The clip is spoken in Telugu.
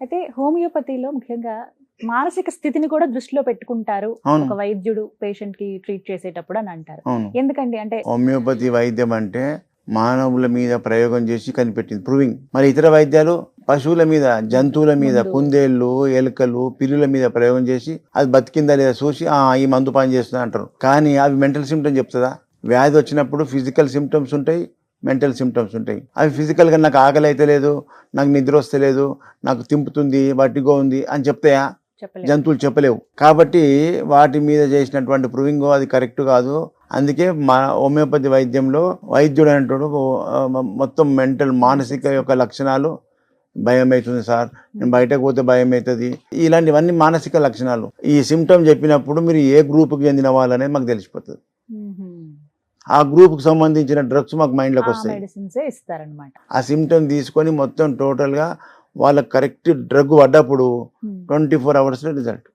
అయితే హోమియోపతిలో ముఖ్యంగా మానసిక స్థితిని కూడా దృష్టిలో పెట్టుకుంటారు అవును. ఒక వైద్యుడు పేషెంట్ కి ట్రీట్ చేసేటప్పుడు అని అంటారు. అవును. ఎందుకండి అంటే హోమియోపతి వైద్యం అంటే మానవుల మీద ప్రయోగం చేసి కనిపెట్టింది, ప్రూవింగ్. మరి ఇతర వైద్యాలు పశువుల మీద, జంతువుల మీద, ముందు కుందేళ్లు, ఎలుకలు, పిల్లుల మీద ప్రయోగం చేసి అది బతికిందా లేదా చూసి ఈ మందు పని చేస్తుందా అంటారు. కానీ అవి మెంటల్ సిమ్టమ్స్ చెప్తుందా? వ్యాధి వచ్చినప్పుడు ఫిజికల్ సిమ్టమ్స్ ఉంటాయి, మెంటల్ సిమ్టమ్స్ ఉంటాయి. అవి ఫిజికల్గా నాకు ఆకలి అయితే లేదు, నాకు నిద్ర వస్తలేదు, నాకు తింపుతుంది, వట్టిగో ఉంది అని చెప్తాయా? చెప్పలేదు. జంతువులు చెప్పలేవు. కాబట్టి వాటి మీద చేసినటువంటి ప్రూవింగ్ అది కరెక్ట్ కాదు. అందుకే మా హోమియోపతి వైద్యంలో వైద్యుడు అంటాడు మొత్తం మెంటల్ మానసిక యొక్క లక్షణాలు. భయం అవుతుంది సార్, నేను బయటకు పోతే భయం అవుతుంది, ఇలాంటివన్నీ మానసిక లక్షణాలు. ఈ సిమ్టమ్ చెప్పినప్పుడు మీరు ఏ గ్రూప్కి చెందిన వాళ్ళనే మాకు తెలిసిపోతుంది. ఆ గ్రూప్కి సంబంధించిన డ్రగ్స్ మాకు మైండ్లోకి వస్తాయి. మెడిసిన్స్ ఇస్తారనమాట. ఆ సిమ్టమ్ తీసుకొని మొత్తం టోటల్గా వాళ్ళకి కరెక్ట్ డ్రగ్ పడ్డప్పుడు 24 hours రిజల్ట్.